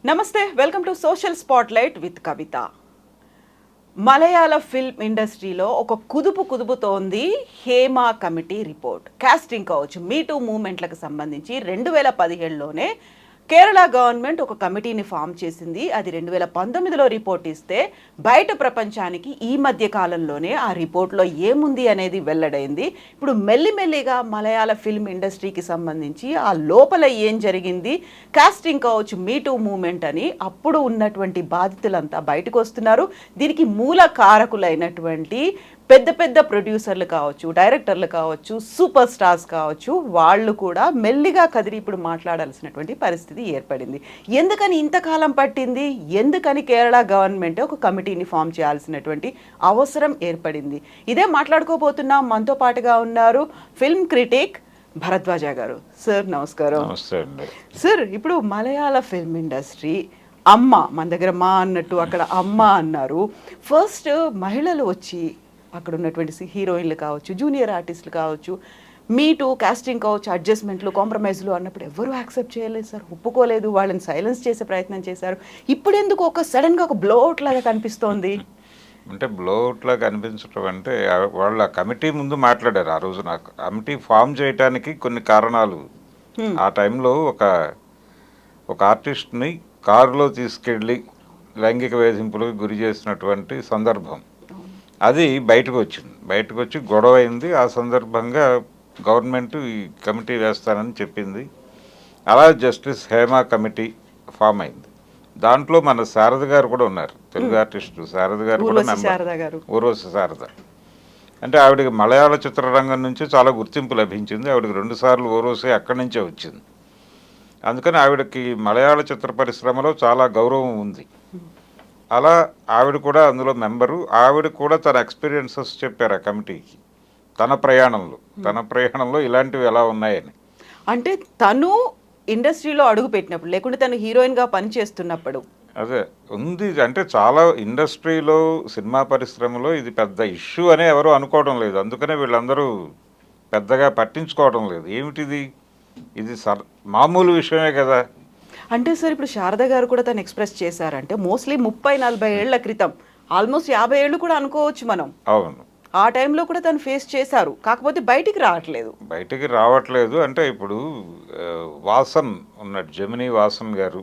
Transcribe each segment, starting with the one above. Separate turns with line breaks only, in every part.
నమస్తే, welcome to social spotlight with Kavitha. Malayalam film ఇండస్ట్రీలో ఒక కుదుపుతోంది హేమా కమిటీ రిపోర్ట్. కాస్టింగ్ కావచ్చు, మీటూ మూవ్మెంట్లకు సంబంధించి 2017లోనే కేరళ గవర్నమెంట్ ఒక కమిటీని ఫామ్ చేసింది. అది 2019లో రిపోర్ట్ ఇస్తే బయట ప్రపంచానికి ఈ మధ్య కాలంలోనే ఆ రిపోర్ట్లో ఏముంది అనేది వెల్లడైంది. ఇప్పుడు మెల్లిమెల్లిగా మలయాళ ఫిల్మ్ ఇండస్ట్రీకి సంబంధించి ఆ లోపల ఏం జరిగింది, కాస్టింగ్ కావచ్చు, మీటూ మూవ్మెంట్ అని అప్పుడు ఉన్నటువంటి బాధితులంతా బయటకు వస్తున్నారు. దీనికి మూల కారకులైనటువంటి పెద్ద పెద్ద ప్రొడ్యూసర్లు కావచ్చు, డైరెక్టర్లు కావచ్చు, సూపర్ స్టార్స్ కావచ్చు, వాళ్ళు కూడా మెల్లిగా కదిరి ఇప్పుడు మాట్లాడాల్సినటువంటి పరిస్థితి ఏర్పడింది. ఎందుకని ఇంతకాలం పట్టింది, ఎందుకని కేరళ గవర్నమెంట్ ఒక కమిటీని ఫామ్ చేయాల్సినటువంటి అవసరం ఏర్పడింది, ఇదే మాట్లాడుకోబోతున్నాం. మనతో పాటుగా ఉన్నారు ఫిల్మ్ క్రిటిక్ భరద్వాజ గారు. సార్ నమస్కారం. సార్, ఇప్పుడు మలయాళ ఫిల్మ్ ఇండస్ట్రీ అమ్మ, మన దగ్గర మా అన్నట్టు అక్కడ అమ్మ అన్నారు. ఫస్ట్ మహిళలు వచ్చి అక్కడ ఉన్నటువంటి హీరోయిన్లు కావచ్చు, జూనియర్ ఆర్టిస్టులు కావచ్చు, మీటు కాస్టింగ్ కావచ్చు, అడ్జస్ట్మెంట్లు, కాంప్రమైజ్లు అన్నప్పుడు ఎవరు యాక్సెప్ట్ చేయలేదు సార్, ఒప్పుకోలేదు, వాళ్ళని సైలెన్స్ చేసే ప్రయత్నం చేశారు. ఇప్పుడు ఎందుకు ఒక సడన్గా ఒక బ్లోఅవుట్ లాగా కనిపిస్తోంది?
అంటే బ్లోఅవుట్ లాగా కనిపించడం అంటే వాళ్ళ కమిటీ ముందు మాట్లాడారు. ఆ రోజు నాకు కమిటీ ఫామ్ చేయడానికి కొన్ని కారణాలు. ఆ టైంలో ఒక ఆర్టిస్ట్ని కారులో తీసుకెళ్ళి లైంగిక వేధింపులకు గురి చేసినటువంటి సందర్భం అది బయటకు వచ్చి గొడవ అయింది. ఆ సందర్భంగా గవర్నమెంట్ ఈ కమిటీ వేస్తానని చెప్పింది. అలా జస్టిస్ హేమా కమిటీ ఫామ్ అయింది. దాంట్లో మన శారద గారు కూడా ఉన్నారు, తెలుగు ఆర్టిస్టు శారద గారు కూడా మెంబర్. ఊర్వశి శారద అంటే ఆవిడకి మలయాళ చిత్రరంగం నుంచి చాలా గుర్తింపు లభించింది. ఆవిడకి 2 సార్లు ఊర్వశి అక్కడి నుంచే వచ్చింది. అందుకని ఆవిడకి మలయాళ చిత్ర పరిశ్రమలో చాలా గౌరవం ఉంది. అలా ఆవిడ కూడా అందులో మెంబరు. ఆవిడ కూడా తన ఎక్స్పీరియన్సెస్ చెప్పారు ఆ కమిటీకి, తన ప్రయాణంలో ఇలాంటివి ఎలా ఉన్నాయని.
అంటే తను ఇండస్ట్రీలో అడుగు పెట్టినప్పుడు, లేకుంటే తను హీరోయిన్గా పనిచేస్తున్నప్పుడు
అదే ఉంది. అంటే చాలా ఇండస్ట్రీలో, సినిమా పరిశ్రమలో ఇది పెద్ద ఇష్యూ అని ఎవరు అనుకోవడం లేదు. అందుకనే వీళ్ళందరూ పెద్దగా పట్టించుకోవడం లేదు. ఏమిటిది, ఇది మామూలు విషయమే కదా.
అంటే సార్, ఇప్పుడు శారద గారు కూడా తను ఎక్స్ప్రెస్ చేశారంటే మోస్ట్లీ 30-40 ఏళ్ల క్రితం, ఆల్మోస్ట్ 50 ఏళ్ళు కూడా అనుకోవచ్చు మనం.
అవును,
ఆ టైంలో కూడా తను ఫేస్ చేశారు. కాకపోతే బయటికి రావట్లేదు.
అంటే ఇప్పుడు వాసన్ ఉన్నాడు, జమినీ వాసన్ గారు,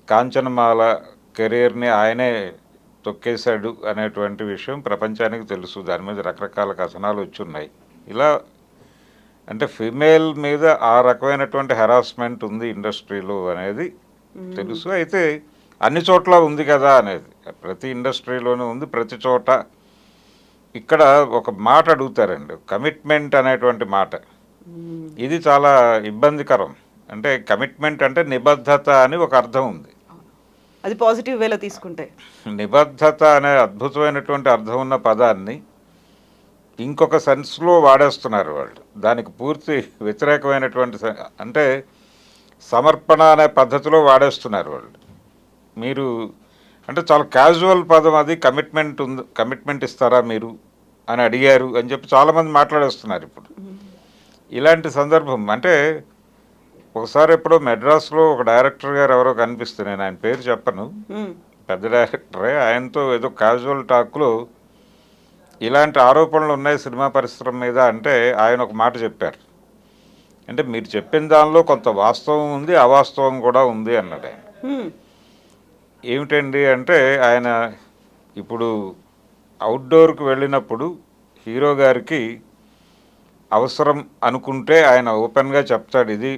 కాంచనమాల కెరీర్ని ఆయనే తొక్కేశాడు అనేటువంటి విషయం ప్రపంచానికి తెలుసు. దాని మీద రకరకాల కథనాలు వచ్చున్నాయి. ఇలా అంటే ఫీమేల్ మీద ఆ రకమైనటువంటి హెరాస్మెంట్ ఉంది ఇండస్ట్రీలో అనేది తెలుసు. అయితే అన్ని చోట్ల ఉంది కదా అనేది, ప్రతి ఇండస్ట్రీలోనూ ఉంది, ప్రతి చోట. ఇక్కడ ఒక మాట అడుగుతారండి, కమిట్మెంట్ అనేటువంటి మాట. ఇది చాలా ఇబ్బందికరం. అంటే కమిట్మెంట్ అంటే నిబద్ధత అని ఒక అర్థం ఉంది.
అది పాజిటివ్ వేలో తీసుకుంటే
నిబద్ధత అనే అద్భుతమైనటువంటి అర్థం ఉన్న పదాన్ని ఇంకొక సెన్స్లో వాడేస్తున్నారు వాళ్ళు. దానికి పూర్తి వ్యతిరేకమైనటువంటి అంటే సమర్పణ అనే పద్ధతిలో వాడేస్తున్నారు వాళ్ళు. మీరు అంటే చాలా క్యాజువల్ పదం అది. కమిట్మెంట్ ఇస్తారా మీరు అని అడిగారు అని చెప్పి చాలామంది మాట్లాడేస్తున్నారు ఇప్పుడు. ఇలాంటి సందర్భం అంటే ఒకసారి ఎప్పుడో మెడ్రాస్లో ఒక డైరెక్టర్ గారు ఎవరో కనిపిస్తే, నేను ఆయన పేరు చెప్పను, పెద్ద డైరెక్టరే, ఆయనతో ఏదో క్యాజువల్ టాక్లో ఇలాంటి ఆరోపణలు ఉన్నాయి సినిమా పరిశ్రమ మీద అంటే ఆయన ఒక మాట చెప్పారు. అంటే మీరు చెప్పిన దానిలో కొంత వాస్తవం ఉంది, అవాస్తవం కూడా ఉంది అన్నాడు ఆయన. ఏమిటండి అంటే, ఆయన ఇప్పుడు అవుట్డోర్కి వెళ్ళినప్పుడు హీరో గారికి అవసరం అనుకుంటే ఆయన ఓపెన్గా చెప్తాడు, ఇది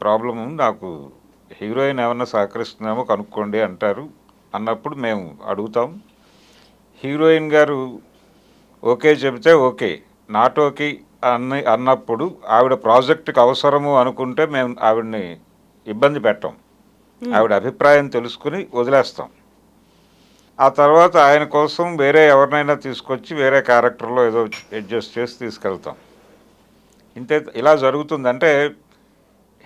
ప్రాబ్లము, నాకు హీరోయిన్ ఏమన్నా సహకరిస్తున్నామో కనుక్కోండి అంటారు. అన్నప్పుడు మేము అడుగుతాం. హీరోయిన్ గారు ఓకే చెబితే ఓకే, నాట్ ఓకే అన్నప్పుడు ఆవిడ ప్రాజెక్టుకి అవసరము అనుకుంటే మేము ఆవిడని ఇబ్బంది పెట్టాం. ఆవిడ అభిప్రాయం తెలుసుకుని వదిలేస్తాం. ఆ తర్వాత ఆయన కోసం వేరే ఎవరినైనా తీసుకొచ్చి వేరే క్యారెక్టర్లో ఏదో అడ్జస్ట్ చేసి తీసుకెళ్తాం. ఇంతే, ఇలా జరుగుతుంది. అంటే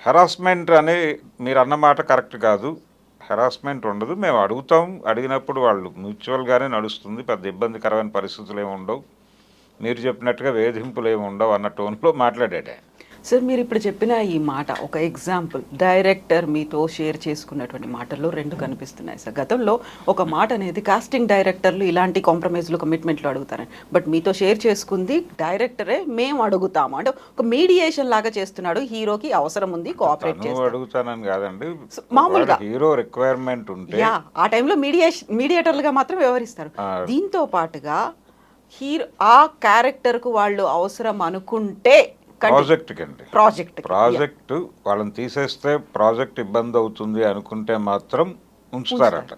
హెరాస్మెంట్ అని మీరు అన్నమాట కరెక్ట్ కాదు. హెరాస్మెంట్ ఉండదు. మేము అడుగుతాం, అడిగినప్పుడు వాళ్ళు మ్యూచువల్గానే నడుస్తుంది, పెద్ద ఇబ్బందికరమైన పరిస్థితులు ఏమి ఉండవు, మీరు చెప్పినట్టుగా వేధింపులు ఏమి ఉండవు అన్న టోన్లో మాట్లాడాడు.
సార్ మీరు ఇప్పుడు చెప్పిన ఈ మాట ఒక ఎగ్జాంపుల్, డైరెక్టర్ మీతో షేర్ చేసుకున్నటువంటి మాటల్లో రెండు కనిపిస్తున్నాయి సార్. గతంలో ఒక మాట అనేది కాస్టింగ్ డైరెక్టర్లు ఇలాంటి కాంప్రమైజ్లు కమిట్మెంట్లు అడుగుతారని, బట్ మీతో షేర్ చేసుకుంది డైరెక్టరే మేము అడుగుతాము అంటే ఒక మీడియేషన్ లాగా చేస్తున్నాడు. హీరోకి అవసరం ఉంది, కోఆపరేట్ చేస్తాడు.
అడుగుతానని కాదండి,
మామూలుగా
హీరో రిక్వైర్మెంట్ ఉంటే
ఆ టైంలో మీడియేటర్లుగా మాత్రం వ్యవహరిస్తారు. దీంతో పాటుగా హీరో ఆ క్యారెక్టర్కు వాళ్ళు అవసరం అనుకుంటే
ప్రాజెక్ట్ వాళ్ళని తీసేస్తే ప్రాజెక్ట్ ఇబ్బంది అవుతుంది అనుకుంటే మాత్రం ఉంచుతారట.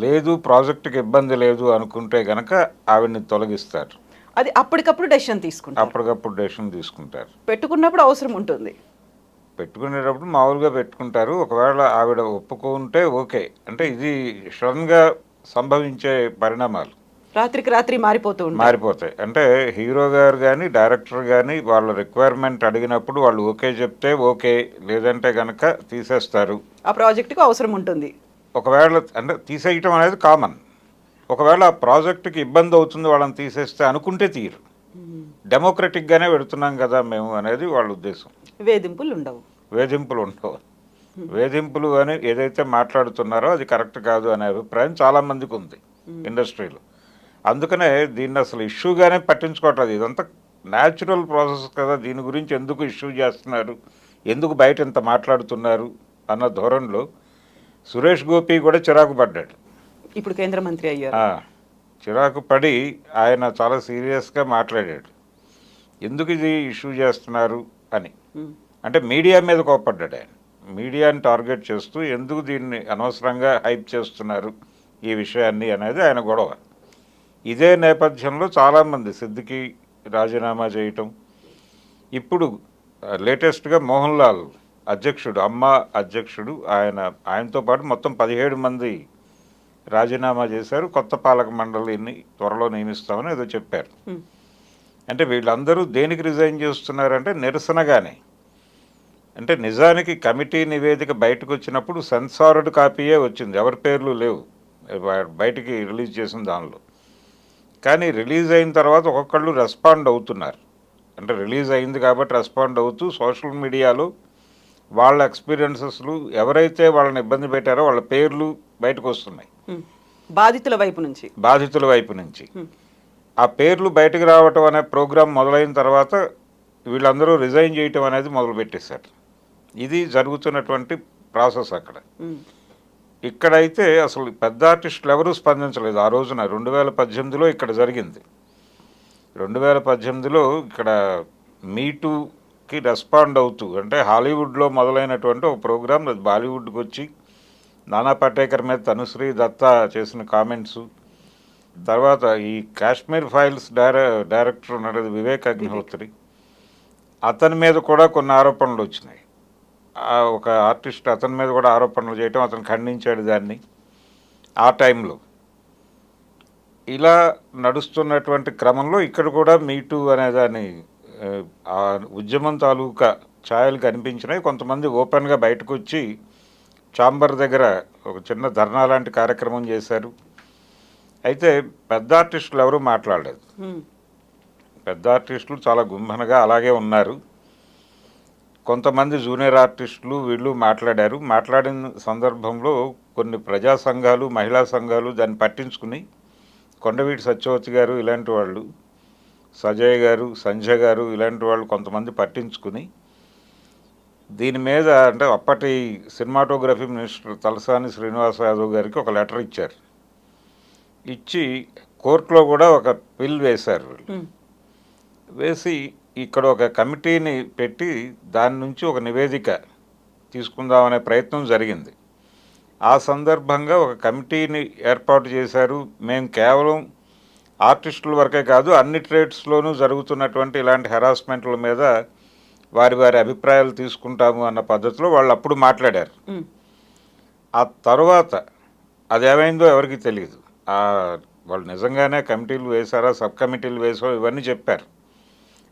లేదు ప్రాజెక్టుకి ఇబ్బంది లేదు అనుకుంటే గనక ఆవిడ్ని తొలగిస్తారు.
అది అప్పటికప్పుడు డెసిషన్
తీసుకుంటారు.
పెట్టుకున్నప్పుడు అవసరం ఉంటుంది,
పెట్టుకునేటప్పుడు మామూలుగా పెట్టుకుంటారు. ఒకవేళ ఆవిడ ఒప్పుకుంటే ఓకే. అంటే ఇది సడన్గా సంభవించే పరిణామాలు,
రాత్రికి రాత్రి
మారిపోతాయి. అంటే హీరో గారు కానీ డైరెక్టర్ కానీ వాళ్ళ రిక్వైర్మెంట్ అడిగినప్పుడు వాళ్ళు ఓకే చెప్తే ఓకే, లేదంటే కనుక తీసేస్తారు.
ఆ ప్రాజెక్టుకు అవసరం ఉంటుంది.
ఒకవేళ అంటే తీసేయటం అనేది కామన్. ఒకవేళ ఆ ప్రాజెక్టుకి ఇబ్బంది అవుతుంది వాళ్ళని తీసేస్తే అనుకుంటే తీరు. డెమోక్రటిక్గానే పెడుతున్నాం కదా మేము అనేది వాళ్ళ ఉద్దేశం.
వేధింపులు ఉండవు.
వేధింపులు అని ఏదైతే మాట్లాడుతున్నారో అది కరెక్ట్ కాదు అనే అభిప్రాయం చాలామందికి ఉంది ఇండస్ట్రీలో. అందుకనే దీన్ని అసలు ఇష్యూగానే పట్టించుకోవట్లేదు. ఇదంతా న్యాచురల్ ప్రాసెస్ కదా, దీని గురించి ఎందుకు ఇష్యూ చేస్తున్నారు, ఎందుకు బయట ఇంత మాట్లాడుతున్నారు అన్న ధోరణిలో సురేష్ గోపి కూడా చిరాకు పడ్డాడు.
ఇప్పుడు కేంద్ర మంత్రి అయ్యారు.
చిరాకు పడి ఆయన చాలా సీరియస్గా మాట్లాడాడు. ఎందుకు ఇది ఇష్యూ చేస్తున్నారు అని. అంటే మీడియా మీద కోప్పడ్డాడు ఆయన. మీడియాని టార్గెట్ చేస్తూ ఎందుకు దీన్ని అనవసరంగా హైప్ చేస్తున్నారు ఈ విషయాన్ని అనేది ఆయన గొడవ. ఇదే నేపథ్యంలో చాలామంది సిద్దికి రాజీనామా చేయటం, ఇప్పుడు లేటెస్ట్గా మోహన్ లాల్ అధ్యక్షుడు ఆయనతో పాటు మొత్తం 17 మంది రాజీనామా చేశారు. కొత్త పాలక మండలిని త్వరలో నియమిస్తామని ఏదో చెప్పారు. అంటే వీళ్ళందరూ దేనికి రిజైన్ చేస్తున్నారంటే నిరసనగానే. అంటే నిజానికి కమిటీ నివేదిక బయటకు వచ్చినప్పుడు సెన్సార్డ్ కాపీయే వచ్చింది, ఎవరి పేర్లు లేవు బయటికి రిలీజ్ చేసిన దానిలో. కానీ రిలీజ్ అయిన తర్వాత ఒక్కొక్కళ్ళు రెస్పాండ్ అవుతున్నారు. అంటే రిలీజ్ అయింది కాబట్టి రెస్పాండ్ అవుతూ సోషల్ మీడియాలో వాళ్ళ ఎక్స్పీరియన్సెస్లు ఎవరైతే వాళ్ళని ఇబ్బంది పెట్టారో వాళ్ళ పేర్లు బయటకు వస్తున్నాయి
బాధితుల వైపు నుంచి.
ఆ పేర్లు బయటకు రావటం అనే ప్రోగ్రాం మొదలైన తర్వాత వీళ్ళందరూ రిజైన్ చేయటం అనేది మొదలుపెట్టేశారు. ఇది జరుగుతున్నటువంటి ప్రాసెస్ అక్కడ. ఇక్కడైతే అసలు పెద్ద ఆర్టిస్టులు ఎవరూ స్పందించలేదు. ఆ రోజున 2018లో ఇక్కడ జరిగింది. 2018లో ఇక్కడ మీటూకి రెస్పాండ్ అవుతూ, అంటే హాలీవుడ్లో మొదలైనటువంటి ఒక ప్రోగ్రాం అది బాలీవుడ్కి వచ్చి నానా పటేకర్ మీద తనుశ్రీ దత్తా చేసిన కామెంట్స్, తర్వాత ఈ కాశ్మీర్ ఫైల్స్ డైరెక్టర్ ఉన్నాడు వివేక్ అగ్నిహోత్రి, అతని మీద కూడా కొన్ని ఆరోపణలు వచ్చినాయి. ఒక ఆర్టిస్ట్ అతని మీద కూడా ఆరోపణలు చేయటం, అతను ఖండించాడు దాన్ని. ఆ టైంలో ఇలా నడుస్తున్నటువంటి క్రమంలో ఇక్కడ కూడా మీటూ అనేదాన్ని ఆ ఉద్యమం తాలూకా ఛాయలు కనిపించినాయి. కొంతమంది ఓపెన్గా బయటకు వచ్చి ఛాంబర్ దగ్గర ఒక చిన్న ధర్నా లాంటి కార్యక్రమం చేశారు. అయితే పెద్ద ఆర్టిస్టులు ఎవరూ మాట్లాడలేదు. పెద్ద ఆర్టిస్టులు చాలా గుంభనగా అలాగే ఉన్నారు. కొంతమంది జూనియర్ ఆర్టిస్టులు వీళ్ళు మాట్లాడారు. మాట్లాడిన సందర్భంలో కొన్ని ప్రజా సంఘాలు, మహిళా సంఘాలు దాన్ని పట్టించుకుని, కొండవీటి సత్యవతి గారు ఇలాంటి వాళ్ళు, సజయ్ గారు, సంజయ్ గారు ఇలాంటి వాళ్ళు కొంతమంది పట్టించుకుని దీని మీద, అంటే అప్పటి సినిమాటోగ్రఫీ మినిస్టర్ తలసాని శ్రీనివాస యాదవ్ గారికి ఒక లెటర్ ఇచ్చారు. ఇచ్చి కోర్టులో కూడా ఒక బిల్ వేశారు. వేసి ఇక్కడ ఒక కమిటీని పెట్టి దాని నుంచి ఒక నివేదిక తీసుకుందామనే ప్రయత్నం జరిగింది. ఆ సందర్భంగా ఒక కమిటీని ఏర్పాటు చేశారు. మేము కేవలం ఆర్టిస్టుల వరకే కాదు, అన్ని ట్రేడ్స్లోనూ జరుగుతున్నటువంటి ఇలాంటి హెరాస్మెంట్ల మీద వారి అభిప్రాయాలు తీసుకుంటాము అన్న పద్ధతిలో వాళ్ళు అప్పుడు మాట్లాడారు. ఆ తర్వాత అదేమైందో ఎవరికి తెలియదు. వాళ్ళు నిజంగానే కమిటీలు వేశారా, సబ్ కమిటీలు వేసో ఇవన్నీ చెప్పారు.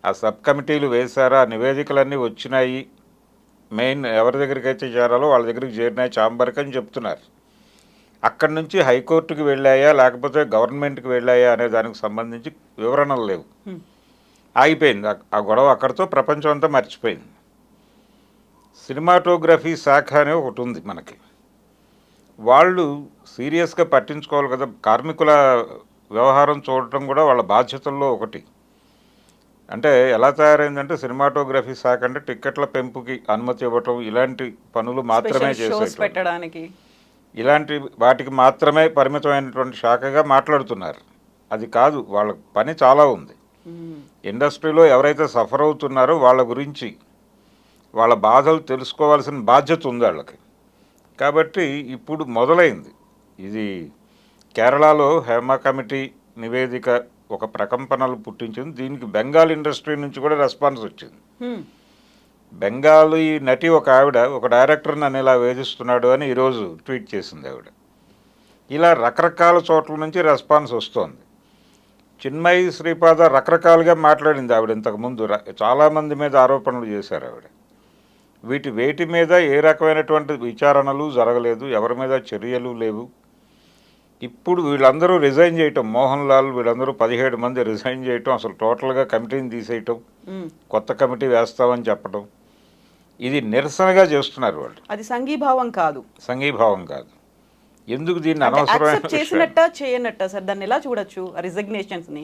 ఆ సబ్ కమిటీలు వేశారా, నివేదికలన్నీ వచ్చినాయి, మెయిన్ ఎవరి దగ్గరికి అయితే చేరాలో వాళ్ళ దగ్గరికి చేరినాయి ఛాంబర్కి అని చెప్తున్నారు. అక్కడి నుంచి హైకోర్టుకి వెళ్ళాయా లేకపోతే గవర్నమెంట్కి వెళ్ళాయా అనే దానికి సంబంధించి వివరణలు లేవు. ఆగిపోయింది. ఆ గొడవ అక్కడితో ప్రపంచం అంతా మర్చిపోయింది. సినిమాటోగ్రఫీ శాఖ అనే ఒకటి ఉంది మనకి. వాళ్ళు సీరియస్గా పట్టించుకోవాలి కదా. కార్మికుల వ్యవహారం చూడటం కూడా వాళ్ళ బాధ్యతల్లో ఒకటి. అంటే ఎలా తయారైందంటే సినిమాటోగ్రఫీ శాఖ అంటే టిక్కెట్ల పెంపుకి అనుమతి ఇవ్వటం, ఇలాంటి పనులు మాత్రమే
షోస్
చేసే
పెట్టడానికి,
ఇలాంటి వాటికి మాత్రమే పరిమితమైనటువంటి శాఖగా మాట్లాడుతున్నారు. అది కాదు, వాళ్ళ పని చాలా ఉంది. ఇండస్ట్రీలో ఎవరైతే సఫర్ అవుతున్నారో వాళ్ళ గురించి, వాళ్ళ బాధలు తెలుసుకోవాల్సిన బాధ్యత ఉంది వాళ్ళకి. కాబట్టి ఇప్పుడు మొదలైంది ఇది. కేరళలో హేమ కమిటీ నివేదిక ఒక ప్రకంపనలు పుట్టించింది. దీనికి బెంగాల్ ఇండస్ట్రీ నుంచి కూడా రెస్పాన్స్ వచ్చింది. బెంగాలీ నటి ఒక ఆవిడ ఒక డైరెక్టర్ నన్ను ఇలా వేధిస్తున్నాడు అని ఈరోజు ట్వీట్ చేసింది ఆవిడ. ఇలా రకరకాల చోట్ల నుంచి రెస్పాన్స్ వస్తోంది. చిన్మయి శ్రీపాద రకరకాలుగా మాట్లాడింది ఆవిడ. ఇంతకుముందు చాలామంది మీద ఆరోపణలు చేశారు ఆవిడ. వేటి మీద ఏ రకమైనటువంటి విచారణలు జరగలేదు, ఎవరి మీద చర్యలు లేవు. ఇప్పుడు వీళ్ళందరూ రిజైన్ చేయటం, మోహన్ లాల్ వీళ్ళందరూ 17 మంది రిజైన్ చేయటం, అసలు టోటల్గా కమిటీని తీసేయటం, కొత్త కమిటీ వేస్తామని చెప్పడం, ఇది నిరసనగా చేస్తున్నారు వాళ్ళు.
అది సంఘీభావం కాదు,
సంఘీభావం కాదు. ఎందుకు దీన్ని అనవసరమైన
చేసినట్ట చేయనట్ట సార్, దాన్ని ఎలా చూడొచ్చు రిజిగ్నేషన్స్ని?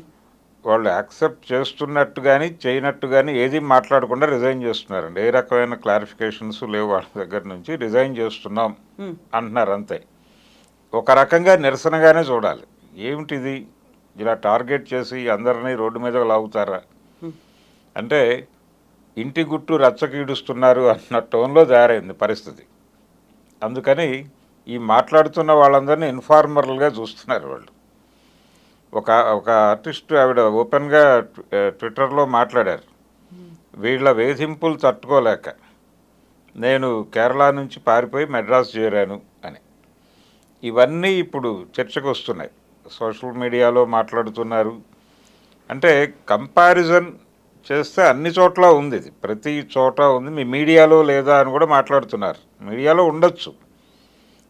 వాళ్ళు యాక్సెప్ట్ చేస్తున్నట్టు కానీ చేయనట్టు కానీ ఏది మాట్లాడకుండా రిజైన్ చేస్తున్నారండి. ఏ రకమైన క్లారిఫికేషన్స్ లేవు వాళ్ళ దగ్గర నుంచి. రిజైన్ చేస్తున్నాం అంటున్నారు అంతే. ఒక రకంగా నిరసనగానే చూడాలి. ఏమిటిది, ఇలా టార్గెట్ చేసి అందరినీ రోడ్డు మీద లాగుతారా అంటే ఇంటి గుట్టు రచ్చకీడుస్తున్నారు అన్న టోన్లో తయారైంది పరిస్థితి. అందుకని ఈ మాట్లాడుతున్న వాళ్ళందరినీ ఇన్ఫార్మర్లుగా చూస్తున్నారు వాళ్ళు. ఒక ఆర్టిస్ట్ ఆవిడ ఓపెన్గా ట్విట్టర్లో మాట్లాడారు, వీళ్ళ వేధింపులు తట్టుకోలేక నేను కేరళ నుంచి పారిపోయి మెడ్రాస్ చేరాను అని. ఇవన్నీ ఇప్పుడు చర్చకు వస్తున్నాయి, సోషల్ మీడియాలో మాట్లాడుతున్నారు. అంటే కంపారిజన్ చేస్తే అన్ని చోట్ల ఉంది, ఇది ప్రతి చోట ఉంది. మీ మీడియాలో లేదా అని కూడా మాట్లాడుతున్నారు. మీడియాలో ఉండొచ్చు,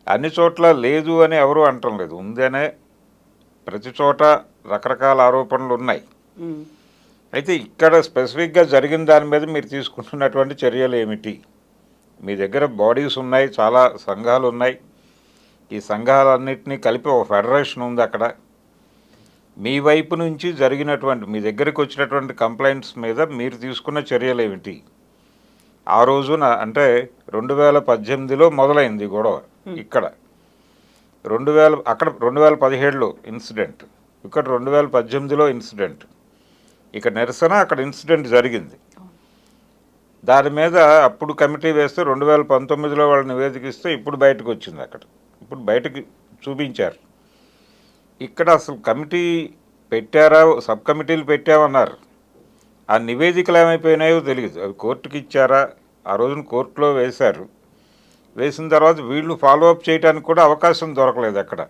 అన్ని చోట్ల లేదు అని ఎవరు అనటం లేదు, ఉంది అనే ప్రతి చోట రకరకాల ఆరోపణలు ఉన్నాయి. అయితే ఇక్కడ స్పెసిఫిక్గా జరిగిన దాని మీద మీరు తీసుకుంటున్నటువంటి చర్యలు ఏమిటి? మీ దగ్గర బాడీస్ ఉన్నాయి, చాలా సంఘాలు ఉన్నాయి. ఈ సంఘాలన్నింటినీ కలిపి ఒక ఫెడరేషన్ ఉంది అక్కడ. మీ వైపు నుంచి జరిగినటువంటి, మీ దగ్గరికి వచ్చినటువంటి కంప్లైంట్స్ మీద మీరు తీసుకున్న చర్యలు ఏమిటి? ఆ రోజున అంటే 2018లో మొదలైంది గొడవ ఇక్కడ. అక్కడ 2017లో ఇన్సిడెంట్, ఇక్కడ 2018లో ఇన్సిడెంట్. ఇక్కడ నిరసన, అక్కడ ఇన్సిడెంట్ జరిగింది. దాని మీద అప్పుడు కమిటీ వేస్తే 2019లో వాళ్ళు నివేదికిస్తే ఇప్పుడు బయటకు వచ్చింది. అక్కడ ఇప్పుడు బయటకు చూపించారు. ఇక్కడ అసలు కమిటీ పెట్టారా, సబ్ కమిటీలు పెట్టామన్నారు. ఆ నివేదికలు ఏమైపోయినాయో తెలియదు. అవి కోర్టుకి ఇచ్చారా, ఆ రోజున కోర్టులో వేశారు. వేసిన తర్వాత వీళ్ళు ఫాలోఅప్ చేయడానికి కూడా అవకాశం దొరకలేదు. అక్కడ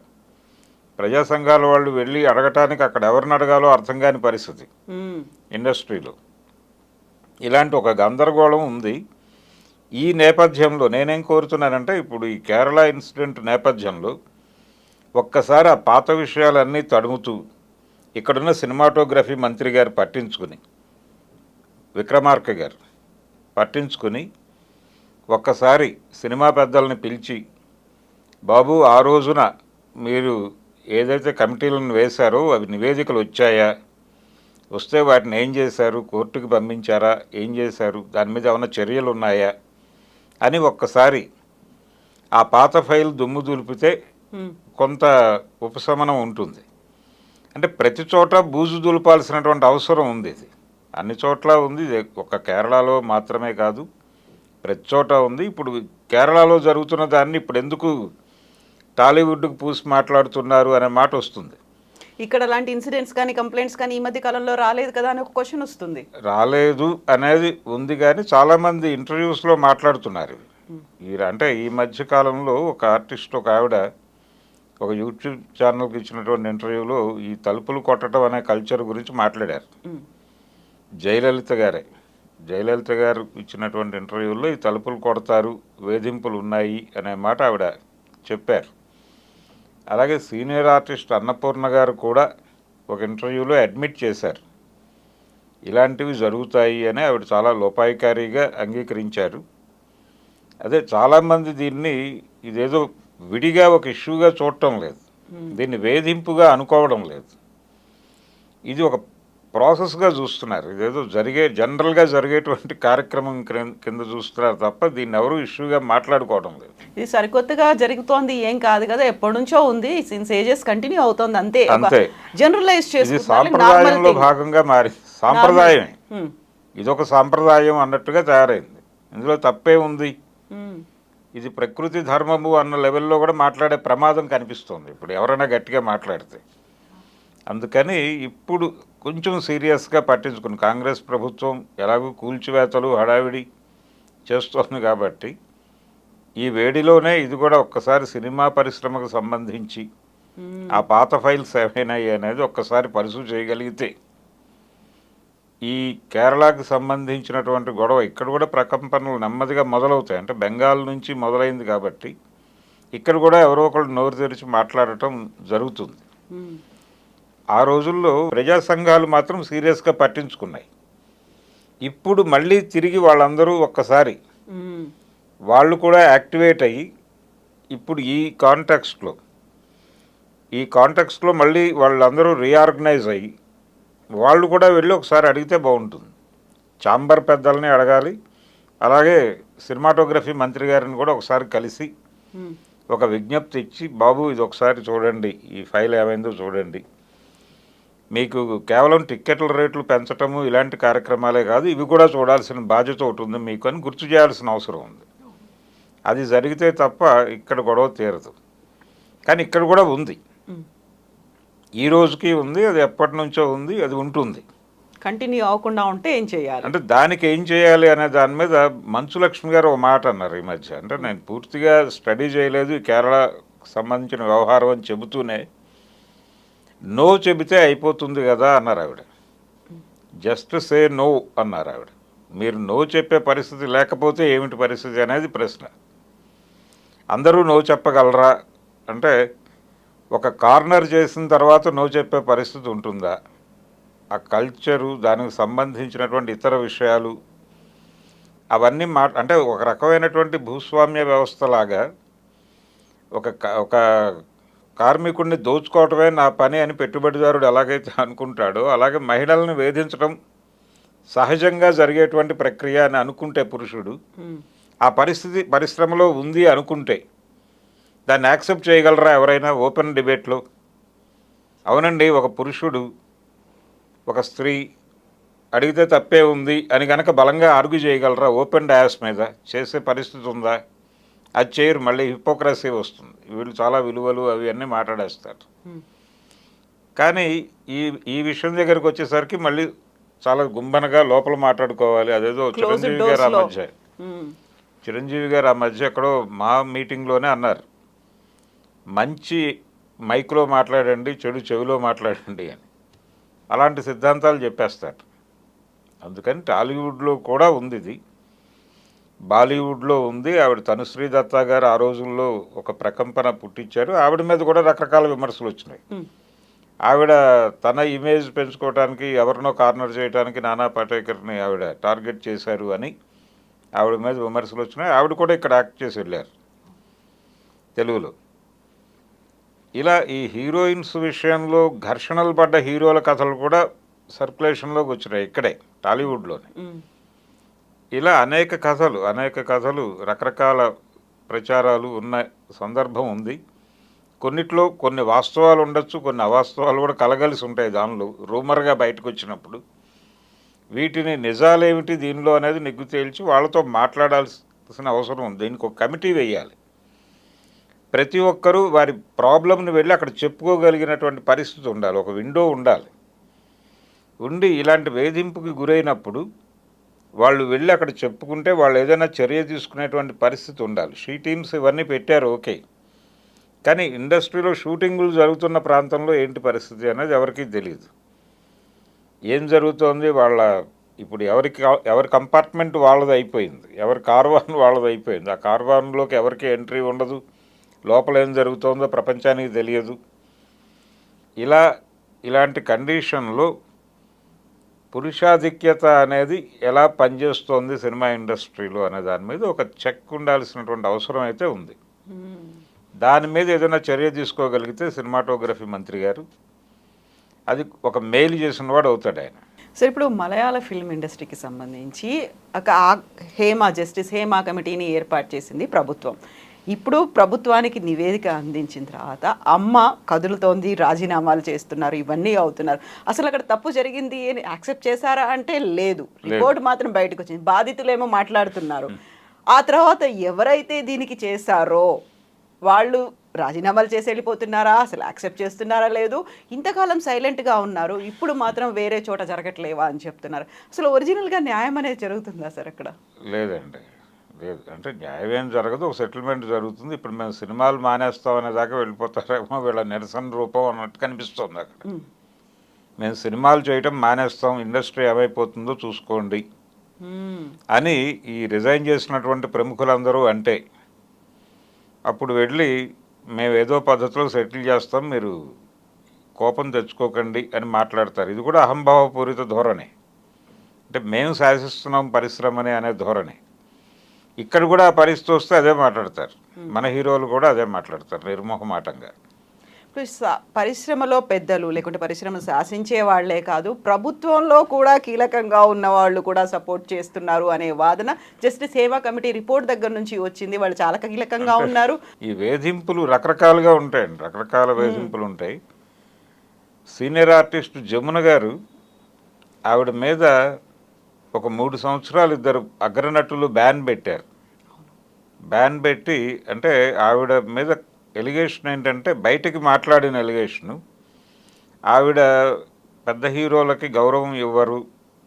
ప్రజా సంఘాల వాళ్ళు వెళ్ళి అడగటానికి అక్కడ ఎవరిని అడగాలో అర్థం కాని పరిస్థితి ఇండస్ట్రీలో. ఇలాంటి ఒక గందరగోళం ఉంది. ఈ నేపథ్యంలో నేనేం కోరుతున్నానంటే, ఇప్పుడు ఈ కేరళ ఇన్సిడెంట్ నేపథ్యంలో ఒక్కసారి ఆ పాత విషయాలన్నీ తడుముతూ ఇక్కడున్న సినిమాటోగ్రఫీ మంత్రి గారు పట్టించుకుని, విక్రమార్క గారు పట్టించుకుని ఒక్కసారి సినిమా పెద్దల్ని పిలిచి, బాబు ఆ రోజున మీరు ఏదైతే కమిటీలను వేశారో అవి నివేదికలు వచ్చాయా, వస్తే వాటిని ఏం చేశారు, కోర్టుకు పంపించారా, ఏం చేశారు, దాని మీద ఏమైనా చర్యలు ఉన్నాయా అని ఒక్కసారి ఆ పాత ఫైల్ దుమ్ము దులిపితే కొంత ఉపశమనం ఉంటుంది. అంటే ప్రతి చోట బూజు దులపాల్సినటువంటి అవసరం ఉంది. ఇది అన్ని చోట్ల ఉంది, ఒక కేరళలో మాత్రమే కాదు, ప్రతి చోట ఉంది. ఇప్పుడు కేరళలో జరుగుతున్న దాన్ని ఇప్పుడు ఎందుకు టాలీవుడ్కు పూసి మాట్లాడుతున్నారు అనే మాట వస్తుంది.
ఇక్కడ అలాంటి ఇన్సిడెంట్స్ కానీ కంప్లైంట్స్ కానీ ఈ మధ్య కాలంలో రాలేదు కదా అని ఒక క్వశ్చన్ వస్తుంది.
రాలేదు అనేది ఉంది, కానీ చాలామంది ఇంటర్వ్యూస్లో మాట్లాడుతున్నారు. అంటే ఈ మధ్య కాలంలో ఒక ఆర్టిస్ట్, ఒక ఆవిడ ఒక యూట్యూబ్ ఛానల్కి ఇచ్చినటువంటి ఇంటర్వ్యూలో ఈ తలుపులు కొట్టడం అనే కల్చర్ గురించి మాట్లాడారు. జయలలిత గారు ఇచ్చినటువంటి ఇంటర్వ్యూలో ఈ తలుపులు కొడతారు, వేధింపులు ఉన్నాయి అనే మాట ఆవిడ చెప్పారు. అలాగే సీనియర్ ఆర్టిస్ట్ అన్నపూర్ణ గారు కూడా ఒక ఇంటర్వ్యూలో అడ్మిట్ చేశారు, ఇలాంటివి జరుగుతాయి అని ఆవిడ చాలా లోపాయికారిగా అంగీకరించారు. అదే చాలామంది దీన్ని ఇదేదో విడిగా ఒక ఇష్యూగా చూడటం లేదు, దీన్ని వేధింపుగా అనుకోవడం లేదు, ఇది ఒక ప్రాసెస్గా చూస్తున్నారు. ఇదేదో జనరల్గా జరిగేటువంటి కార్యక్రమం కింద చూస్తున్నారు తప్ప దీన్ని ఎవరు ఇష్యూగా మాట్లాడుకోవడం లేదు.
ఇది సరికొత్తగా జరుగుతోంది ఏం కాదు కదా, ఎప్పటి నుంచో ఉంది, సిన్స్ ఏజెస్ కంటిన్యూ అవుతోంది, అంతే
అంతే.
జనరలైజ్
ఇది సాంప్రదాయంలో భాగంగా మారింది, సాంప్రదాయమే, ఇదొక సాంప్రదాయం అన్నట్టుగా తయారైంది. ఇందులో తప్పే ఉంది, ఇది ప్రకృతి ధర్మము అన్న లెవెల్లో కూడా మాట్లాడే ప్రమాదం కనిపిస్తుంది ఇప్పుడు ఎవరైనా గట్టిగా మాట్లాడితే. అందుకని ఇప్పుడు కొంచెం సీరియస్గా పట్టించుకుని కాంగ్రెస్ ప్రభుత్వం ఎలాగూ కూల్చివేతలు హడావిడి చేస్తోంది కాబట్టి ఈ వేడిలోనే ఇది కూడా ఒక్కసారి సినిమా పరిశ్రమకు సంబంధించి ఆ పాత ఫైల్స్ ఏమైనాయి అనేది ఒక్కసారి పరిశీలి చేయగలిగితే ఈ కేరళకు సంబంధించినటువంటి గొడవ ఇక్కడ కూడా ప్రకంపనలు నెమ్మదిగా మొదలవుతాయి. అంటే బెంగాల్ నుంచి మొదలైంది కాబట్టి ఇక్కడ కూడా ఎవరో ఒకళ్ళు నోరు తెరిచి మాట్లాడటం జరుగుతుంది. ఆ రోజుల్లో ప్రజా సంఘాలు మాత్రం సీరియస్గా పట్టించుకున్నాయి. ఇప్పుడు మళ్ళీ తిరిగి వాళ్ళందరూ ఒక్కసారి వాళ్ళు కూడా యాక్టివేట్ అయ్యి ఇప్పుడు ఈ కాంటెక్స్ట్లో మళ్ళీ వాళ్ళందరూ రీఆర్గనైజ్ అయ్యి వాళ్ళు కూడా వెళ్ళి ఒకసారి అడిగితే బాగుంటుంది. ఛాంబర్ పెద్దల్ని అడగాలి, అలాగే సినిమాటోగ్రఫీ మంత్రి గారిని కూడా ఒకసారి కలిసి ఒక విజ్ఞప్తి ఇచ్చి, బాబు ఇది ఒకసారి చూడండి, ఈ ఫైల్ ఏమైందో చూడండి, మీకు కేవలం టిక్కెట్ల రేట్లు పెంచటము ఇలాంటి కార్యక్రమాలే కాదు, ఇవి కూడా చూడాల్సిన బాధ్యత ఒకటి ఉంది మీకు అని గుర్తు చేయాల్సిన అవసరం ఉంది. అది జరిగితే తప్ప ఇక్కడ గొడవ తీరదు. కానీ ఇక్కడ కూడా ఉంది, ఈ రోజుకి ఉంది, అది ఎప్పటి నుంచో ఉంది, అది ఉంటుంది,
కంటిన్యూ అవ్వకుండా ఉంటే ఏం చేయాలి
అంటే దానికి ఏం చేయాలి అనే దాని మీద మంచు లక్ష్మి గారు ఒక మాట అన్నారు ఈ మధ్య. అంటే నేను పూర్తిగా స్టడీ చేయలేదు కేరళకు సంబంధించిన వ్యవహారం అని చెబుతూనే నో చెబితే అయిపోతుంది కదా అన్నారు ఆవిడ. జస్ట్ సే నో అన్నారు ఆవిడ. మీరు నో చెప్పే పరిస్థితి లేకపోతే ఏమిటి పరిస్థితి అనేది ప్రశ్న. అందరూ నో చెప్పగలరా అంటే ఒక కార్నర్ చేసిన తర్వాత నో చెప్పే పరిస్థితి ఉంటుందా? ఆ కల్చరు, దానికి సంబంధించినటువంటి ఇతర విషయాలు అవన్నీ అంటే ఒక రకమైనటువంటి భూస్వామ్య వ్యవస్థలాగా ఒక కార్మికుడిని దోచుకోవటమే నా పని అని పెట్టుబడిదారుడు ఎలాగైతే అనుకుంటాడో అలాగే మహిళలను వేధించడం సహజంగా జరిగేటువంటి ప్రక్రియ అని అనుకుంటే పురుషుడు, ఆ పరిస్థితి పరిశ్రమలో ఉంది అనుకుంటే దాన్ని యాక్సెప్ట్ చేయగలరా ఎవరైనా ఓపెన్ డిబేట్లో? అవునండి, ఒక పురుషుడు ఒక స్త్రీ అడిగితే తప్పే ఉంది అని కనుక బలంగా ఆర్గ్యూ చేయగలరా ఓపెన్ డయాస్ మీద? చేసే పరిస్థితి ఉందా? అది చేయరు, మళ్ళీ హిపోక్రసీ వస్తుంది, వీళ్ళు చాలా విలువలు అవి అన్నీ మాట్లాడేస్తారు. కానీ ఈ విషయం దగ్గరికి వచ్చేసరికి మళ్ళీ చాలా గుంబనగా లోపల మాట్లాడుకోవాలి. అదేదో చిరంజీవి గారు ఆ మధ్య ఎక్కడో మా మీటింగ్లోనే అన్నారు, మంచి మైక్లో మాట్లాడండి, చెడు చెవిలో మాట్లాడండి అని. అలాంటి సిద్ధాంతాలు చెప్పేస్తారు. అందుకని టాలీవుడ్లో కూడా ఉంది ఇది, బాలీవుడ్లో ఉంది. ఆవిడ తనుశ్రీ దత్తా గారు ఆ రోజుల్లో ఒక ప్రకంపన పుట్టించారు, ఆవిడ మీద కూడా రకరకాల విమర్శలు వచ్చినాయి. ఆవిడ తన ఇమేజ్ పెంచుకోవడానికి ఎవరినో కార్నర్ చేయడానికి నానా పాటేకర్ని ఆవిడ టార్గెట్ చేశారు అని ఆవిడ మీద విమర్శలు వచ్చినాయి. ఆవిడ కూడా ఇక్కడ యాక్ట్ చేసి వెళ్ళారు తెలుగులో. ఇలా ఈ హీరోయిన్స్ విషయంలో ఘర్షణలు పడ్డ హీరోల కథలు కూడా సర్క్యులేషన్లోకి వచ్చినాయి ఇక్కడే టాలీవుడ్లోనే. ఇలా అనేక కథలు రకరకాల ప్రచారాలు ఉన్న సందర్భం ఉంది. కొన్నిట్లో కొన్ని వాస్తవాలు ఉండొచ్చు, కొన్ని అవాస్తవాలు కూడా కలగలిసి ఉంటాయి దానిలో రూమర్గా బయటకు వచ్చినప్పుడు. వీటిని నిజాలేమిటి దీనిలో అనేది నిగ్గు తేల్చి వాళ్ళతో మాట్లాడాల్సిన అవసరం ఉంది. దీనికి ఒక కమిటీ వేయాలి. ప్రతి ఒక్కరూ వారి ప్రాబ్లంని వెళ్ళి అక్కడ చెప్పుకోగలిగినటువంటి పరిస్థితి ఉండాలి, ఒక విండో ఉండాలి. ఉండి ఇలాంటి వేధింపుకి గురైనప్పుడు వాళ్ళు వెళ్ళి అక్కడ చెప్పుకుంటే వాళ్ళు ఏదైనా చర్య తీసుకునేటువంటి పరిస్థితి ఉండాలి. షీ టీమ్స్ ఇవన్నీ పెట్టారు, ఓకే, కానీ ఇండస్ట్రీలో షూటింగులు జరుగుతున్న ప్రాంతంలో ఏంటి పరిస్థితి అనేది ఎవరికీ తెలియదు. ఏం జరుగుతోంది ఇప్పుడు ఎవరి కంపార్ట్మెంట్ వాళ్ళది అయిపోయింది, ఎవరి కార్వాన్ వాళ్ళది అయిపోయింది. ఆ కార్వాన్లోకి ఎవరికి ఎంట్రీ ఉండదు, లోపల ఏం జరుగుతుందో ప్రపంచానికి తెలియదు. ఇలాంటి కండిషన్లో పురుషాధిక్యత అనేది ఎలా పనిచేస్తోంది సినిమా ఇండస్ట్రీలో అనే దాని మీద ఒక చెక్ ఉండాల్సినటువంటి అవసరం అయితే ఉంది. దాని మీద ఏదైనా చర్య తీసుకోగలిగితే సినిమాటోగ్రఫీ మంత్రి గారు అది ఒక మేలు చేసిన వాడు అవుతాడు ఆయన.
సో ఇప్పుడు మలయాళ ఫిల్మ్ ఇండస్ట్రీకి సంబంధించి ఒక జస్టిస్ హేమా కమిటీని ఏర్పాటు చేసింది ప్రభుత్వం. ఇప్పుడు ప్రభుత్వానికి నివేదిక అందించిన తర్వాత అమ్మ కదులుతోంది, రాజీనామాలు చేస్తున్నారు, ఇవన్నీ అవుతున్నారు. అసలు అక్కడ తప్పు జరిగింది అని యాక్సెప్ట్ చేశారా అంటే లేదు, రిపోర్ట్ మాత్రం బయటకు వచ్చింది. బాధితులేమో మాట్లాడుతున్నారు. ఆ తర్వాత ఎవరైతే దీనికి చేశారో వాళ్ళు రాజీనామాలు చేసి వెళ్ళిపోతున్నారా, అసలు యాక్సెప్ట్ చేస్తున్నారా లేదు, ఇంతకాలం సైలెంట్గా ఉన్నారు, ఇప్పుడు మాత్రం వేరే చోట జరగట్లేవా అని చెప్తున్నారు. అసలు ఒరిజినల్గా న్యాయం అనేది జరుగుతుందా సార్ అక్కడ?
లేదండి, లేదు. అంటే న్యాయం ఏం జరగదు, ఒక సెటిల్మెంట్ జరుగుతుంది. ఇప్పుడు మేము సినిమాలు మానేస్తాం అనే దాకా వెళ్ళిపోతారేమో వీళ్ళ నిరసన రూపం అన్నట్టు కనిపిస్తుంది అక్కడ. మేము సినిమాలు చేయటం మానేస్తాం, ఇండస్ట్రీ ఏమైపోతుందో చూసుకోండి అని ఈ రిజైన్ చేసినటువంటి ప్రముఖులందరూ అంటే అప్పుడు వెళ్ళి మేము ఏదో పద్ధతిలో సెటిల్ చేస్తాం, మీరు కోపం తెచ్చుకోకండి అని మాట్లాడతారు. ఇది కూడా అహంభావపూరిత ధోరణి. అంటే మేము శాసిస్తున్నాం పరిశ్రమని అనే ధోరణి. ఇక్కడ కూడా ఆ పరిస్థితి వస్తే అదే మాట్లాడతారు. మన హీరోలు కూడా అదే మాట్లాడతారు నిర్మోహమాటంగా.
ఇప్పుడు పరిశ్రమలో పెద్దలు లేకుంటే పరిశ్రమను శాసించే వాళ్లే కాదు, ప్రభుత్వంలో కూడా కీలకంగా ఉన్న వాళ్ళు కూడా సపోర్ట్ చేస్తున్నారు అనే వాదన జస్టిస్ హేమా కమిటీ రిపోర్ట్ దగ్గర నుంచి వచ్చింది. వాళ్ళు చాలా కీలకంగా ఉన్నారు.
ఈ వేధింపులు రకరకాలుగా ఉంటాయండి, రకరకాల వేధింపులు ఉంటాయి. సీనియర్ ఆర్టిస్ట్ జమున గారు, ఆవిడ మీద ఒక 3 సంవత్సరాలు ఇద్దరు అగ్రనటులు బ్యాన్ పెట్టారు. బ్యాన్ పెట్టి అంటే ఆవిడ మీద ఎలిగేషన్ ఏంటంటే బయటికి మాట్లాడిన ఎలిగేషను, ఆవిడ పెద్ద హీరోలకి గౌరవం ఇవ్వరు,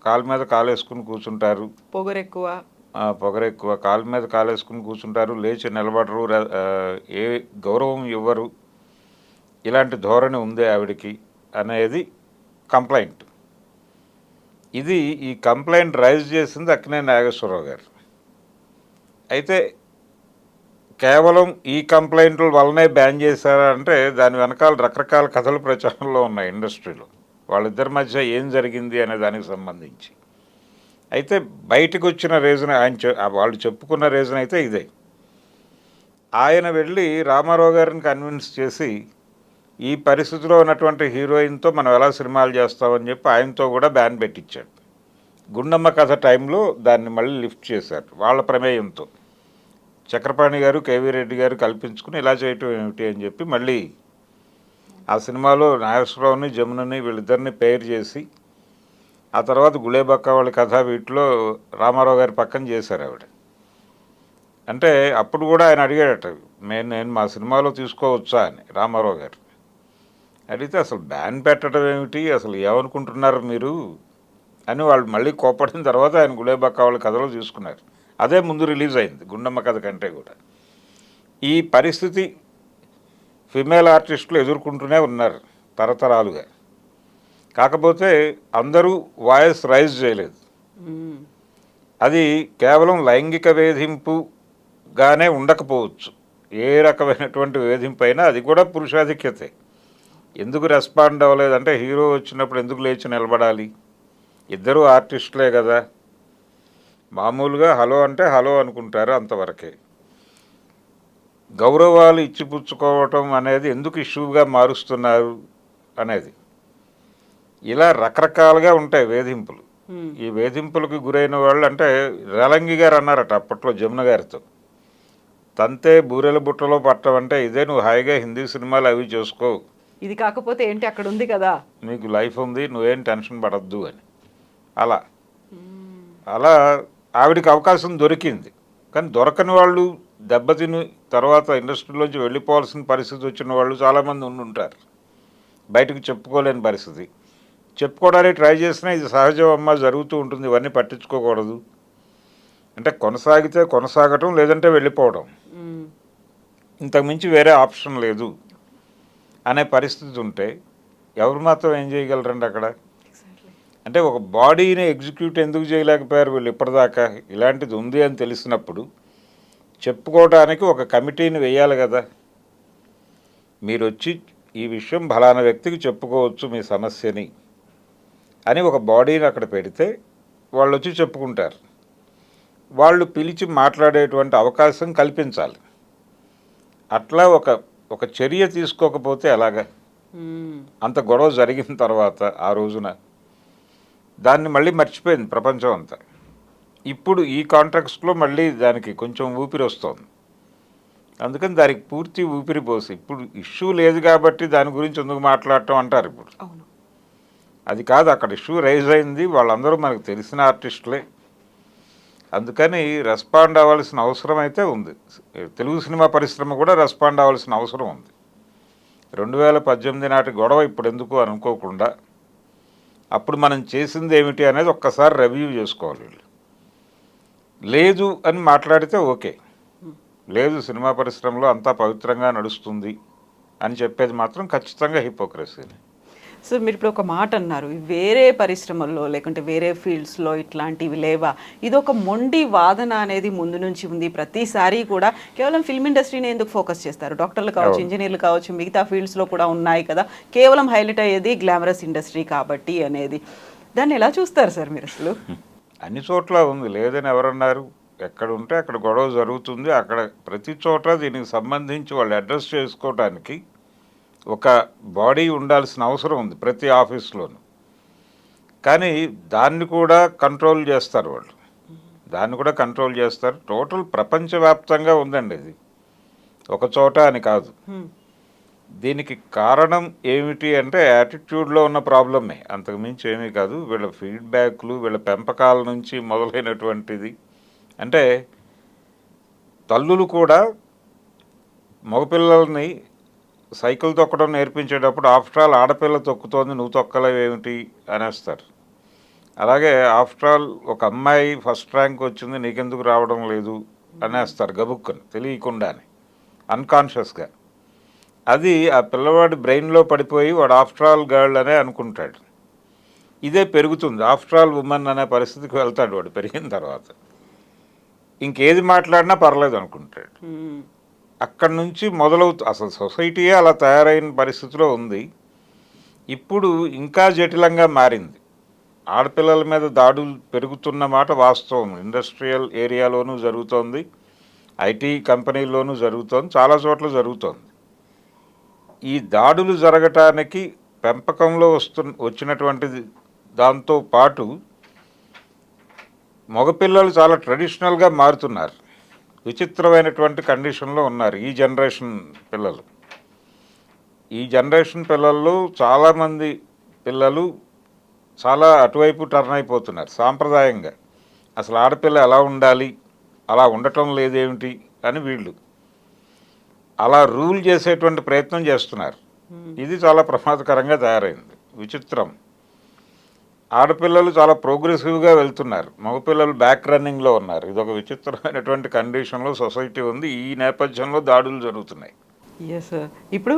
కాలు మీద కాలేసుకుని కూర్చుంటారు, పొగరెక్కువ, కాలు మీద కాలేసుకుని కూర్చుంటారు, లేచి నిలబడరు, ఏ గౌరవం ఇవ్వరు, ఇలాంటి ధోరణి ఉంది ఆవిడికి అనేది కంప్లైంట్. ఇది ఈ కంప్లైంట్ రైజ్ చేసింది అక్కినేని నాగేశ్వరరావు గారు. అయితే కేవలం ఈ కంప్లైంట్ల వల్లనే బ్యాన్ చేశారా అంటే దాని వెనకాల రకరకాల కథలు ప్రచారంలో ఉన్నాయి ఇండస్ట్రీలో, వాళ్ళిద్దరి మధ్య ఏం జరిగింది అనే దానికి సంబంధించి. అయితే బయటకు వచ్చిన రీజన్ వాళ్ళు చెప్పుకున్న రీజన్ అయితే ఇదే. ఆయన వెళ్ళి రామారావు గారిని కన్విన్స్ చేసి ఈ పరిస్థితిలో ఉన్నటువంటి హీరోయిన్తో మనం ఎలా సినిమాలు చేస్తామని చెప్పి ఆయనతో కూడా బ్యాన్ పెట్టించాడు. గుండమ్మ కథ టైంలో దాన్ని మళ్ళీ లిఫ్ట్ చేశారు వాళ్ళ ప్రమేయంతో. చక్రపాణి గారు, కేవీ రెడ్డి గారు కల్పించుకుని ఇలా చేయటం ఏమిటి అని చెప్పి మళ్ళీ ఆ సినిమాలో నాగేశ్వరరావుని జమునని వీళ్ళిద్దరిని పేరు చేసి ఆ తర్వాత గులేబక్క వాళ్ళ కథ వీటిలో రామారావు గారి పక్కన చేశారు ఆవిడ. అంటే అప్పుడు కూడా ఆయన అడిగాడట, నేను మా సినిమాలో తీసుకోవచ్చా అని రామారావు గారు అడిగితే, అసలు బ్యాన్ పెట్టడం ఏమిటి, అసలు ఏమనుకుంటున్నారు మీరు అని వాళ్ళు మళ్ళీ కోపడిన తర్వాత ఆయన గులేబక్క వాళ్ళ కథలో తీసుకున్నారు. అదే ముందు రిలీజ్ అయింది గుండమ్మ కథ కంటే కూడా. ఈ పరిస్థితి ఫిమేల్ ఆర్టిస్టులు ఎదుర్కొంటూనే ఉన్నారు తరతరాలుగా. కాకపోతే అందరూ వాయిస్ రైజ్ చేయలేదు. అది కేవలం లైంగిక వేధింపుగానే ఉండకపోవచ్చు, ఏ రకమైనటువంటి వేధింపు అయినా అది కూడా పురుషాధిక్యతే. ఎందుకు రెస్పాండ్ అవ్వలేదంటే హీరో వచ్చినప్పుడు ఎందుకు లేచి నిలబడాలి, ఇద్దరూ ఆర్టిస్టులే కదా, మామూలుగా హలో అంటే హలో అనుకుంటారు, అంతవరకే. గౌరవాలు ఇచ్చిపుచ్చుకోవటం అనేది ఎందుకు ఇష్యూగా మారుస్తున్నారు అనేది, ఇలా రకరకాలుగా ఉంటాయి వేధింపులు. ఈ వేధింపులకు గురైన వాళ్ళు అంటే రేలంగి గారు అన్నారట అప్పట్లో జమున గారితో, తంతే బూరెల బుట్టలో పట్టం అంటే ఇదే, నువ్వు హాయిగా హిందీ సినిమాలు అవి చేసుకో,
ఇది కాకపోతే ఏంటి అక్కడ ఉంది కదా,
నీకు లైఫ్ ఉంది, నువ్వేం టెన్షన్ పడద్దు అని. అలా ఆవిడికి అవకాశం దొరికింది. కానీ దొరకని వాళ్ళు, దెబ్బతిని తర్వాత ఇండస్ట్రీలోంచి వెళ్ళిపోవాల్సిన పరిస్థితి వచ్చిన వాళ్ళు చాలామంది ఉంటారు, బయటకు చెప్పుకోలేని పరిస్థితి. చెప్పుకోవడానికి ట్రై చేసినా ఇది సహజం అమ్మ, జరుగుతూ ఉంటుంది, ఇవన్నీ పట్టించుకోకూడదు అంటే కొనసాగితే కొనసాగటం, లేదంటే వెళ్ళిపోవడం, ఇంతకుమించి వేరే ఆప్షన్ లేదు అనే పరిస్థితి ఉంటే ఎవరు మాత్రం ఏం చేయగలరండి అక్కడ. అంటే ఒక బాడీని ఎగ్జిక్యూట్ ఎందుకు చేయలేకపోయారు వీళ్ళు ఇప్పటిదాకా, ఇలాంటిది ఉంది అని తెలిసినప్పుడు చెప్పుకోవడానికి ఒక కమిటీని వేయాలి కదా. మీరు వచ్చి ఈ విషయం ఫలానా వ్యక్తికి చెప్పుకోవచ్చు మీ సమస్యని అని ఒక బాడీని అక్కడ పెడితే వాళ్ళు వచ్చి చెప్పుకుంటారు. వాళ్ళు పిలిచి మాట్లాడేటువంటి అవకాశం కల్పించాలి. అట్లా ఒక చర్య తీసుకోకపోతే ఎలాగా? అంత గొడవ జరిగిన తర్వాత ఆ రోజున దాన్ని మళ్ళీ మర్చిపోయింది ప్రపంచం అంతా. ఇప్పుడు ఈ కాంట్రాక్ట్స్లో మళ్ళీ దానికి కొంచెం ఊపిరి వస్తుంది. అందుకని దానికి పూర్తి ఊపిరి పోసి, ఇప్పుడు ఇష్యూ లేదు కాబట్టి దాని గురించి ఎందుకు మాట్లాడటం అంటారు. ఇప్పుడు అది కాదు, అక్కడ ఇష్యూ రైజ్ అయింది, వాళ్ళందరూ మనకు తెలిసిన ఆర్టిస్టులే. అందుకని రెస్పాండ్ అవ్వాల్సిన అవసరం అయితే ఉంది. తెలుగు సినిమా పరిశ్రమ కూడా రెస్పాండ్ అవ్వాల్సిన అవసరం ఉంది. 2018 నాటి గొడవ ఇప్పుడు ఎందుకు అనుకోకుండా అప్పుడు మనం చేసింది ఏమిటి అనేది ఒక్కసారి రివ్యూ చేసుకోవాలి. లేదు అని మాట్లాడితే ఓకే, లేదు సినిమా పరిశ్రమలో అంతా పవిత్రంగా నడుస్తుంది అని చెప్పేది మాత్రం ఖచ్చితంగా హిపోక్రసీని.
సో మీరు ఇప్పుడు ఒక మాట అన్నారు, వేరే పరిశ్రమల్లో లేకుంటే వేరే ఫీల్డ్స్లో ఇట్లాంటివి లేవా? ఇది ఒక మొండి వాదన అనేది ముందు నుంచి ఉంది. ప్రతిసారి కూడా కేవలం ఫిల్మ్ ఇండస్ట్రీని ఎందుకు ఫోకస్ చేస్తారు? డాక్టర్లు కావచ్చు, ఇంజనీర్లు కావచ్చు, మిగతా ఫీల్డ్స్లో కూడా ఉన్నాయి కదా. కేవలం హైలైట్ అయ్యేది గ్లామరస్ ఇండస్ట్రీ కాబట్టి అనేది. దాన్ని ఎలా చూస్తారు సార్ మీరు అసలు?
అన్ని చోట్ల ఉంది, లేదని ఎవరన్నారు? ఎక్కడ ఉంటే అక్కడ గొడవ జరుగుతుంది. అక్కడ ప్రతి చోట దీనికి సంబంధించి వాళ్ళు అడ్రస్ చేసుకోవడానికి ఒక బాడీ ఉండాల్సిన అవసరం ఉంది ప్రతి ఆఫీస్లోనూ. కానీ దాన్ని కూడా కంట్రోల్ చేస్తారు వాళ్ళు, దాన్ని కూడా కంట్రోల్ చేస్తారు. టోటల్ ప్రపంచవ్యాప్తంగా ఉందండి ఇది, ఒక చోట అని కాదు. దీనికి కారణం ఏమిటి అంటే యాటిట్యూడ్లో ఉన్న ప్రాబ్లమే, అంతకుమించి ఏమీ కాదు. వీళ్ళ ఫీడ్బ్యాక్లు, వీళ్ళ పెంపకాల నుంచి మొదలైనటువంటిది. అంటే తల్లులు కూడా మగపిల్లల్ని సైకిల్ తొక్కడం నేర్పించేటప్పుడు ఆఫ్టర్ ఆల్ ఆడపిల్ల తొక్కుతోంది, నువ్వు తొక్కలేవు ఏమిటి అనేస్తారు. అలాగే ఆఫ్టర్ ఆల్ ఒక అమ్మాయి ఫస్ట్ ర్యాంక్ వచ్చింది, నీకెందుకు రావడం లేదు అనేస్తారు గబుక్కుని, తెలియకుండానే, అన్కాన్షియస్గా. అది ఆ పిల్లవాడి బ్రెయిన్లో పడిపోయి వాడు ఆఫ్టర్ ఆల్ గర్ల్ అనే అనుకుంటాడు. ఇదే పెరుగుతుంది, ఆఫ్టర్ ఆల్ ఉమెన్ అనే పరిస్థితికి వెళ్తాడు వాడు పెరిగిన తర్వాత. ఇంకేది మాట్లాడినా పర్లేదు అనుకుంటాడు. అక్కడి నుంచి అసలు సొసైటీయే అలా తయారైన పరిస్థితిలో ఉంది. ఇప్పుడు ఇంకా జటిలంగా మారింది. ఆడపిల్లల మీద దాడులు పెరుగుతున్న మాట వాస్తవం. ఇండస్ట్రియల్ ఏరియాలోనూ జరుగుతోంది, ఐటీ కంపెనీల్లోనూ జరుగుతోంది, చాలా చోట్ల జరుగుతోంది. ఈ దాడులు జరగటానికి పెంపకంలో వచ్చినటువంటిది దాంతో పాటు మగపిల్లలు చాలా ట్రెడిషనల్గా మారుతున్నారు. విచిత్రమైనటువంటి కండిషన్లో ఉన్నారు ఈ జనరేషన్ పిల్లలు. ఈ జనరేషన్ పిల్లల్లో చాలామంది పిల్లలు చాలా అటువైపు టర్న్ అయిపోతున్నారు. సాంప్రదాయంగా అసలు ఆడపిల్ల ఎలా ఉండాలి, అలా ఉండటం లేదేమిటి అని వీళ్ళు అలా రూల్ చేసేటువంటి ప్రయత్నం చేస్తున్నారు. ఇది చాలా ప్రమాదకరంగా తయారైంది. విచిత్రం. ఆడపిల్లలు చాలా ప్రోగ్రెసివ్గా వెళ్తున్నారు, మగపిల్లలు బ్యాక్ రన్నింగ్లో ఉన్నారు. ఇది ఒక విచిత్రమైనటువంటి కండిషన్లో సొసైటీ ఉంది. ఈ నేపథ్యంలో దాడులు జరుగుతున్నాయి.
Yes sir. ఇప్పుడు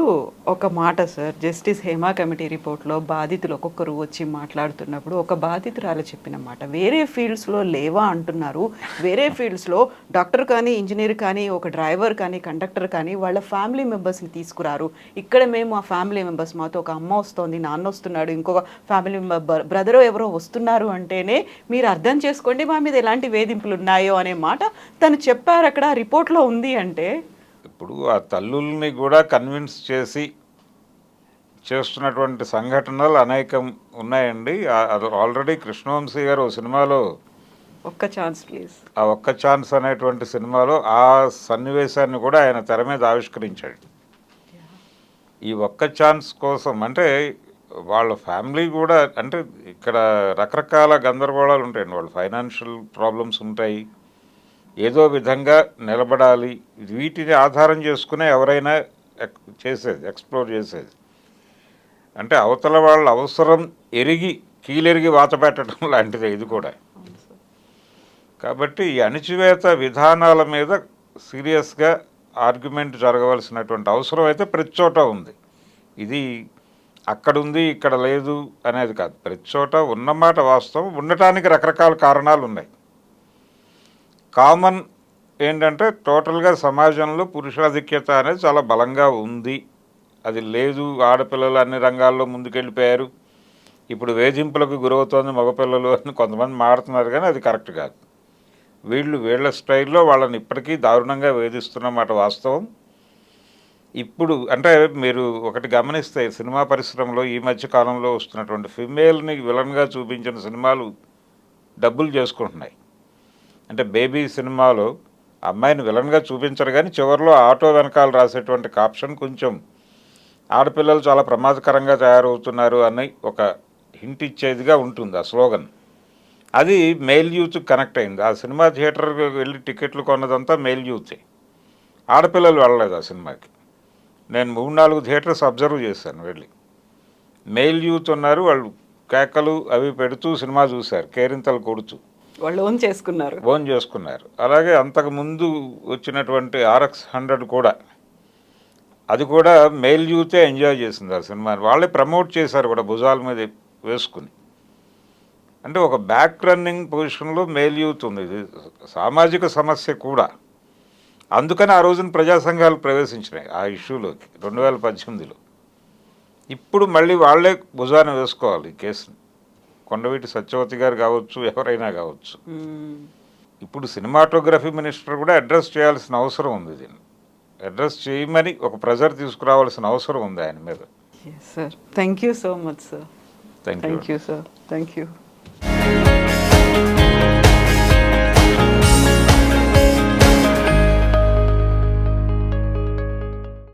ఒక మాట సార్, జస్టిస్ హేమా కమిటీ రిపోర్ట్లో బాధితులు ఒక్కొక్కరు వచ్చి మాట్లాడుతున్నప్పుడు ఒక బాధితురాలు చెప్పిన మాట, వేరే ఫీల్డ్స్లో లేవా అంటున్నారు, వేరే ఫీల్డ్స్లో డాక్టర్ కానీ, ఇంజనీర్ కానీ, ఒక డ్రైవర్ కానీ, కండక్టర్ కానీ వాళ్ళ ఫ్యామిలీ మెంబర్స్ని తీసుకురారు. ఇక్కడ మేము ఆ ఫ్యామిలీ మెంబర్స్, మాతో ఒక అమ్మ వస్తుంది, నాన్న వస్తున్నాడు, ఇంకొక ఫ్యామిలీ మెంబర్ బ్రదరో ఎవరో వస్తున్నారు అంటేనే మీరు అర్థం చేసుకోండి మా మీద ఎలాంటి వేధింపులు ఉన్నాయో అనే మాట తను చెప్పారు. అక్కడ రిపోర్ట్లో ఉంది అంటే
ఇప్పుడు ఆ తల్లుల్ని కూడా కన్విన్స్ చేసి చేస్తున్నటువంటి సంఘటనలు అనేకం ఉన్నాయండి. అది ఆల్రెడీ కృష్ణవంశీ గారు ఓ సినిమాలో
ఒక్క ఛాన్స్ ప్లీజ్,
ఆ ఒక్క ఛాన్స్ అనేటువంటి సినిమాలో ఆ సన్నివేశాన్ని కూడా ఆయన తెర మీద ఆవిష్కరించాడు. ఈ ఒక్క ఛాన్స్ కోసం అంటే వాళ్ళ ఫ్యామిలీ కూడా, అంటే ఇక్కడ రకరకాల గందరగోళాలు ఉంటాయండి. వాళ్ళ ఫైనాన్షియల్ ప్రాబ్లమ్స్ ఉంటాయి, ఏదో విధంగా నిలబడాలి. వీటిని ఆధారం చేసుకునే ఎవరైనా ఎక్స్ప్లోర్ చేసేది. అంటే అవతల వాళ్ళ అవసరం ఎరిగి కీలెరిగి వాత పెట్టడం లాంటిదే ఇది కూడా. కాబట్టి ఈ అణిచివేత విధానాల మీద సీరియస్గా ఆర్గ్యుమెంట్ జరగవలసినటువంటి అవసరం అయితే ప్రతి చోట ఉంది. ఇది అక్కడుంది ఇక్కడ లేదు అనేది కాదు, ప్రతి చోట ఉన్నమాట వాస్తవం. ఉండటానికి రకరకాల కారణాలు ఉన్నాయి. కామన్ ఏంటంటే టోటల్గా సమాజంలో పురుషాధిక్యత అనేది చాలా బలంగా ఉంది. అది లేదు, ఆడపిల్లలు అన్ని రంగాల్లో ముందుకెళ్ళిపోయారు, ఇప్పుడు వేధింపులకు గురవుతోంది మగపిల్లలు అని కొంతమంది మాడుతున్నారు, కానీ అది కరెక్ట్ కాదు. వీళ్ళ స్టైల్లో వాళ్ళని ఇప్పటికీ దారుణంగా వేధిస్తున్నమాట వాస్తవం. ఇప్పుడు అంటే మీరు ఒకటి గమనిస్తే సినిమా పరిశ్రమలో ఈ మధ్య కాలంలో వస్తున్నటువంటి ఫిమేల్ని విలన్గా చూపించిన సినిమాలు డబ్బులు చేసుకుంటున్నాయి. అంటే బేబీ సినిమాలో అమ్మాయిని విలన్గా చూపించరు, కానీ చివరిలో ఆటో వెనకాల రాసేటువంటి కాప్షన్ కొంచెం ఆడపిల్లలు చాలా ప్రమాదకరంగా తయారవుతున్నారు అని ఒక హింట్ ఇచ్చేదిగా ఉంటుంది ఆ స్లోగన్. అది మెయిల్ యూత్ కనెక్ట్ అయింది. ఆ సినిమా థియేటర్కి వెళ్ళి టికెట్లు కొన్నదంతా మెయిల్ యూతే, ఆడపిల్లలు వెళ్ళలేదు ఆ సినిమాకి. నేను 3-4 థియేటర్స్ అబ్జర్వ్ చేశాను వెళ్ళి. మెయిల్ యూత్ ఉన్నారు, వాళ్ళు కేకలు అవి పెడుతూ సినిమా చూశారు, కేరింతలు కొడుతూ
వాళ్ళు ఓన్ చేసుకున్నారు.
అలాగే అంతకుముందు వచ్చినటువంటి RX 100 కూడా, అది కూడా మెయిల్ యూతే ఎంజాయ్ చేసింది ఆ సినిమాని. వాళ్ళే ప్రమోట్ చేశారు కూడా భుజాల మీద వేసుకుని. అంటే ఒక బ్యాక్ రన్నింగ్ పొజిషన్లో మెయిల్ యూత్ ఉంది. ఇది సామాజిక సమస్య కూడా. అందుకని ఆ రోజున ప్రజా సంఘాలు ప్రవేశించినాయి ఆ ఇష్యూలోకి 2018లో. ఇప్పుడు మళ్ళీ వాళ్ళే భుజాన వేసుకోవాలి ఈ కేసుని. కొండవీటి సత్యవతి గారు కావచ్చు, ఎవరైనా కావచ్చు. ఇప్పుడు సినిమాటోగ్రఫీ మినిస్టర్ కూడా అడ్రస్ చేయాల్సిన అవసరం ఉంది. దీన్ని అడ్రస్ చేయమని ఒక ప్రెజర్ తీసుకురావాల్సిన అవసరం ఉంది ఆయన మీద.
Sir, thank you so much sir.
Thank you
sir, thank you.